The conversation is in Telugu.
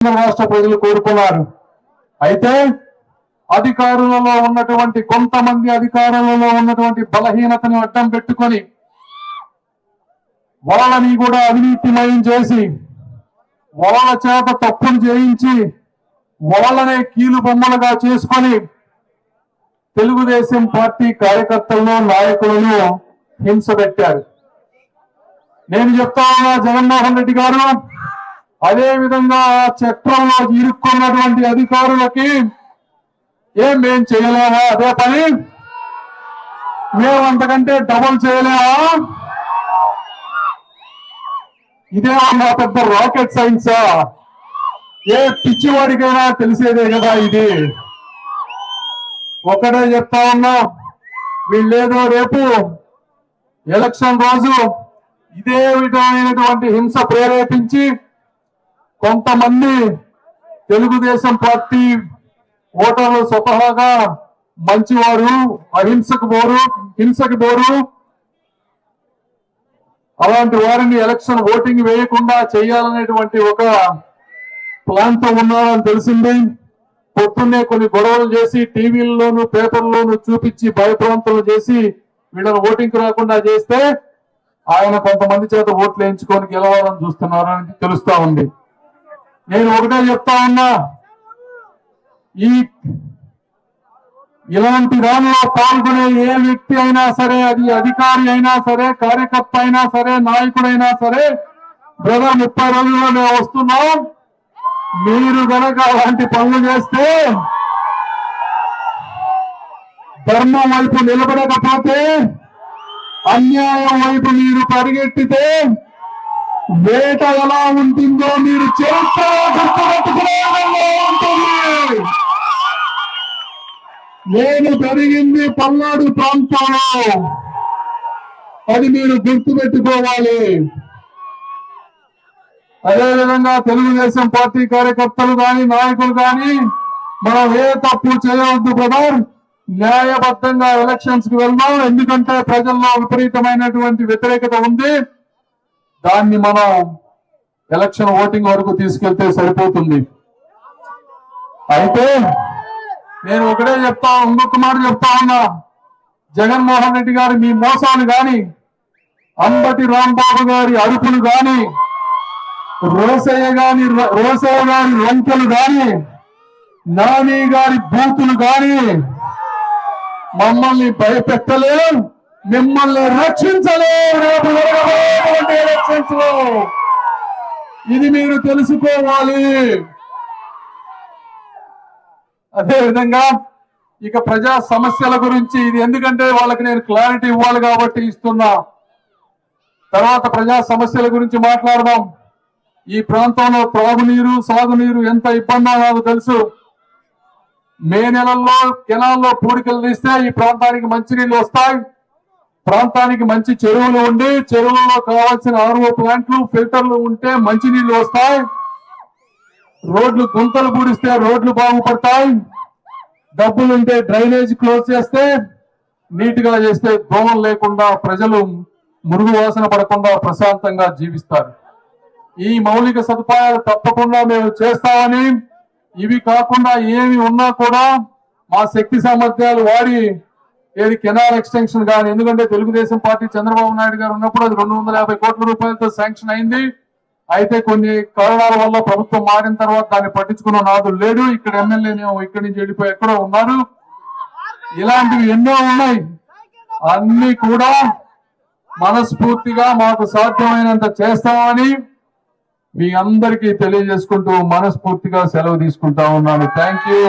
రాష్ట్ర ప్రజలు కోరుకున్నారు. అయితే అధికారులలో ఉన్నటువంటి కొంతమంది అధికారులలో ఉన్నటువంటి బలహీనతను అడ్డం పెట్టుకొని వాళ్ళని కూడా అవినీతిమయం చేసి వాళ్ళ చేత తప్పులు చేయించి వాళ్ళనే కీలు బొమ్మలుగా చేసుకొని తెలుగుదేశం పార్టీ కార్యకర్తలను నాయకులను హింస పెట్టారు. నేను చెప్తా ఉన్నా, జగన్మోహన్ రెడ్డి గారు అదే విధంగా చట్రంలో ఇరుక్కున్నటువంటి అధికారులకి మేం చేయలేమా అదే పని, మేము అంతకంటే డబుల్ చేయలేమా? ఇదేమన్నా పెద్ద రాకెట్ సైన్సా? ఏ పిచ్చివాడికైనా తెలిసేదే కదా ఇది. ఒకటే చెప్తా ఉన్నా, వీళ్ళేదో రేపు ఎలక్షన్ రోజు ఇదే విధమైనటువంటి హింస ప్రేరేపించి కొంతమంది తెలుగుదేశం పార్టీ ఓటర్లు స్వతహాగా మంచివారు, అహింసకు హింసకు బోరు, అలాంటి వారిని ఎలక్షన్ ఓటింగ్ వేయకుండా చేయాలనేటువంటి ఒక ప్లాన్ తో ఉన్నారని తెలిసింది. పొద్దున్నే కొన్ని గొడవలు చేసి టీవీల్లోనూ పేపర్లోనూ చూపించి భయప్రాంతాలు చేసి వీళ్ళని ఓటింగ్ రాకుండా చేస్తే ఆయన కొంతమంది చేత ఓట్లు వేయించుకొని గెలవాలని చూస్తున్నారని తెలుస్తా ఉంది. నేను ఒకటే చెప్తా ఉన్నా, ఇలాంటి దానిలో పాల్గొనే ఏ వ్యక్తి అయినా సరే, అది అధికారి అయినా సరే, కార్యకర్త అయినా సరే, నాయకుడైనా సరే, బ్రదర్ 30 రోజుల్లో మేము వస్తున్నాం, మీరు గనక అలాంటి పనులు చేస్తే, ధర్మం వైపు నిలబడకపోతే, అన్యాయం వైపు మీరు పరిగెట్టితే వేట ఎలా ఉంటుందో మీరు చరిత్ర గుర్తుపెట్టుకునే ఉంటుంది. నేను పెరిగింది పల్నాడు ప్రాంతంలో, అది మీరు గుర్తుపెట్టుకోవాలి. అదేవిధంగా తెలుగుదేశం పార్టీ కార్యకర్తలు కానీ నాయకులు కానీ మనం ఏ తప్పు చేయవద్దు బ్రదర్. న్యాయబద్ధంగా ఎలక్షన్స్ కి వెళ్దాం. ఎందుకంటే ప్రజల్లో విపరీతమైనటువంటి వ్యతిరేకత ఉంది. దాన్ని మనం ఎలక్షన్ ఓటింగ్ వరకు తీసుకెళ్తే సరిపోతుంది. అయితే నేను ఒకటే ఇంకొక మాట చెప్తా ఉన్నా, జగన్మోహన్ రెడ్డి గారు మీ మోసాలు గాని, అంబటి రాంబాబు గారి అరుపులు గాని, రోసయ్య గారి లంకెలు గాని, నాని గారి బూతులు గాని మమ్మల్ని భయపెట్టలేం, మిమ్మల్ని రక్షించలేం. రేపు జరగబోయేటువంటి ఎలక్షన్స్ లో ఇది మీరు తెలుసుకోవాలి. అదేవిధంగా ఇక ప్రజా సమస్యల గురించి, ఇది ఎందుకంటే వాళ్ళకి నేను క్లారిటీ ఇవ్వాలి కాబట్టి ఇస్తున్నా. తర్వాత ప్రజా సమస్యల గురించి మాట్లాడదాం. ఈ ప్రాంతంలో త్రాగునీరు, సాగునీరు ఎంత ఇబ్బందో నాకు తెలుసు. మే నెలల్లో కెనాల్లో పూడికలు తీస్తే ఈ ప్రాంతానికి మంచినీళ్ళు వస్తాయి. ప్రాంతానికి మంచి చెరువులు ఉండి, చెరువుల్లో కావాల్సిన RO ప్లాంట్లు, ఫిల్టర్లు ఉంటే మంచినీళ్ళు వస్తాయి. రోడ్లు గుంతలు పూడిస్తే రోడ్లు బాగుపడతాయి. డబ్బులుంటే డ్రైనేజ్ క్లోజ్ చేస్తే, నీట్ గా చేస్తే దోమలు లేకుండా ప్రజలు మురుగు వాసన పడకుండా ప్రశాంతంగా జీవిస్తారు. ఈ మౌలిక సదుపాయాలు తప్పకుండా మేము చేస్తామని, ఇవి కాకుండా ఏమి ఉన్నా కూడా మా శక్తి సామర్థ్యాలు వాడి ఏది కెనాల్ ఎక్స్టెన్షన్ కానీ, ఎందుకంటే తెలుగుదేశం పార్టీ చంద్రబాబు నాయుడు గారు ఉన్నప్పుడు అది 250 కోట్ల రూపాయలతో శాంక్షన్ అయింది. అయితే కొన్ని కారణాల వల్ల ప్రభుత్వం మారిన తర్వాత దాన్ని పట్టించుకున్న నాదులు లేడు. ఇక్కడ ఎమ్మెల్యేనేమో ఇక్కడి నుంచి వెళ్ళిపోయి ఎక్కడో ఉన్నారు. ఇలాంటివి ఎన్నో ఉన్నాయి. అన్ని కూడా మనస్ఫూర్తిగా మాకు సాధ్యమైనంత చేస్తామని మీ అందరికీ తెలియజేసుకుంటూ మనస్ఫూర్తిగా సెలవు తీసుకుంటా ఉన్నాను. Thank you.